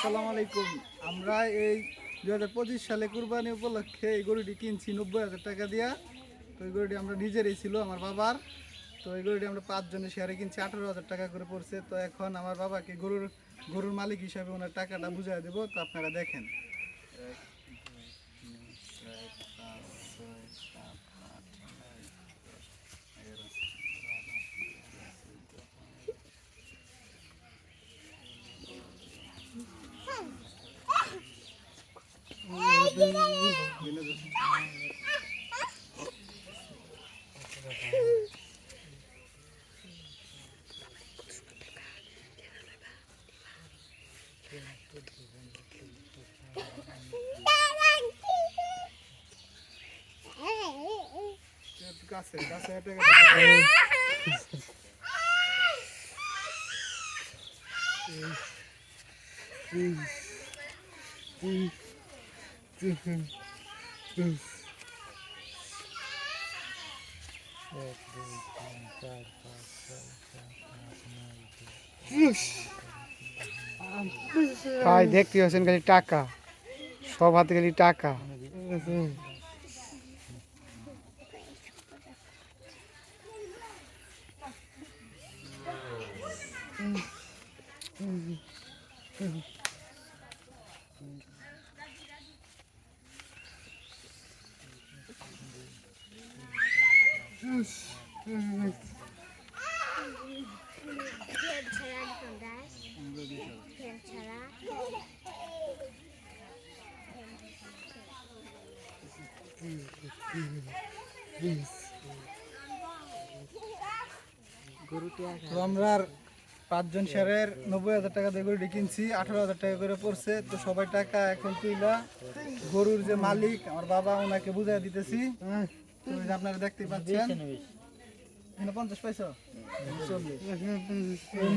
আসসালামু আলাইকুম। আমরা এই 2025 সালে কুরবানি উপলক্ষে এই গরুটি কিনছি 90,000 টাকা দিয়া। তো এই গরুটি আমরা নিজেরই ছিল আমার বাবার। তো এই গরুটি আমরা 5 জনের শেয়ারে কিনছি, 18,000 টাকা করে পড়ছে। তো এখন আমার বাবাকে গরুর মালিক হিসাবে ওনার টাকাটা বুঝাই দেবো। তো আপনারা দেখেন। 1, 2, 3, 4, 5, 6, 7, 8, 9, 10, 11, 12, কাছে কাছে এটা ভাই দেখতে পাচ্ছেন খালি টাকা, সব হাতে খালি টাকা। তো আমরা 5 জন শেয়ারের 90,000 টাকা দিয়ে গরুটি কিনছি, 18,000 টাকা করে পড়ছে। তো সবাই টাকা এখন তুইলা গরুর যে মালিক আমার বাবা ওনাকে বুঝাই দিতেছি। তো এই যে আপনারা দেখতে পাচ্ছেন 50 পয়সা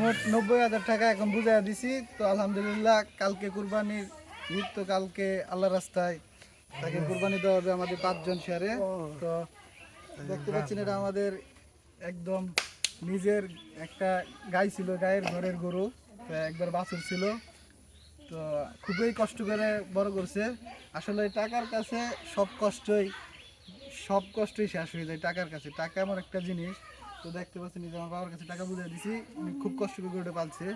মোট 90,000 টাকা এখন বুঝাই দিছি। তো আলহামদুলিল্লাহ কালকে কুরবানির ঈদ, তো কালকে আল্লাহ রাস্তায় তাকে কুরবানি দেওয়া হবে আমাদের 5 জন শেয়ারে। তো দেখতে পাচ্ছেন এটা আমাদের একদম নিজের একটা গাই ছিল, গায়ের ঘরের গরু। তো একবার বাছুর ছিল, তো খুবই কষ্ট করে বড় করছে। আসলে টাকার কাছে সব কষ্টই শেষ হয়ে যায় টাকার কাছে। টাকা এমন একটা জিনিস। তো দেখতে পাচ্ছেন যে আমার বাবার কাছে টাকা বুঝিয়ে দিছি, উনি খুব কষ্ট করে গরুটা পালছে।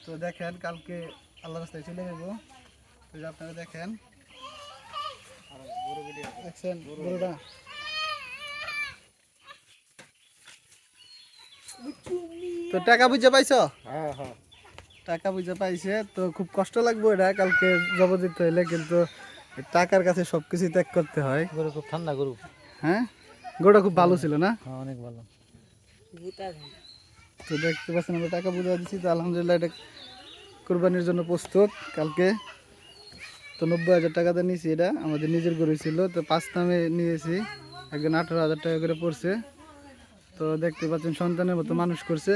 তো দেখেন কালকে আল্লাহ রাস্তায় চলে যাবো। তো যে আপনারা দেখেন দেখছেন গরুটা। তো টাকা বুঝে পাইছো? হ্যাঁ হ্যাঁ, টাকা বুঝে পাইছে। তো খুব কষ্ট লাগবে এটা কালকে জব দিতে হইলে, কিন্তু টাকার কাছে সবকিছু ত্যাগ করতে হয়। গরু খুব ঠান্ডা গরু। হ্যাঁ, গরুটা খুব ভালো ছিল না? হ্যাঁ, অনেক ভালো। তো দেখতে পাচ্ছেন আমরা টাকা বুঝে দিচ্ছি। তো আলহামদুলিল্লাহ এটা কোরবানির জন্য প্রস্তুত কালকে। তো 90,000 টাকাতে নিয়েছি, এটা আমাদের নিজের গরু ছিল। তো 5 নামে নিয়েছি, একজন 18,000 টাকা করে পড়ছে। তো দেখতে পাচ্ছেন সন্তানের মতো মানুষ করছে,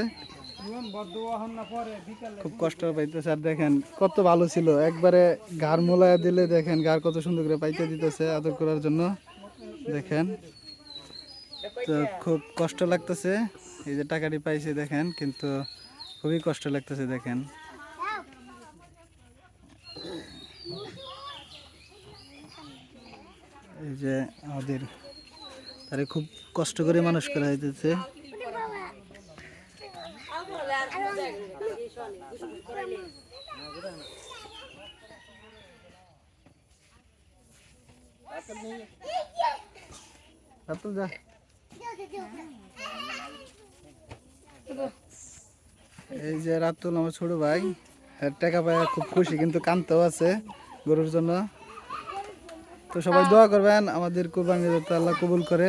খুব কষ্ট পাইতেছে। আর দেখেন কত ভালো ছিল, একবারে ঘাড় মোলায় দিলে দেখেন ঘাড় কত সুন্দর করে পাইতে দিতেছে আদর করার জন্য। দেখেন তো খুব কষ্ট লাগতেছে, এই যে টাকাটি পাইছে দেখেন, কিন্তু খুবই কষ্ট লাগতেছে। দেখেন এই যে আমাদের তারে খুব কষ্ট করে মানুষ করা হইতেছে। এই যে রাতুল আমার ছোট ভাই, টাকা পায় খুব খুশি, কিন্তু কাঁদতেও আছে গরুর জন্য। তো সবাই দোয়া করবেন আমাদের কুরবানি যাতে আল্লাহ কবুল করে।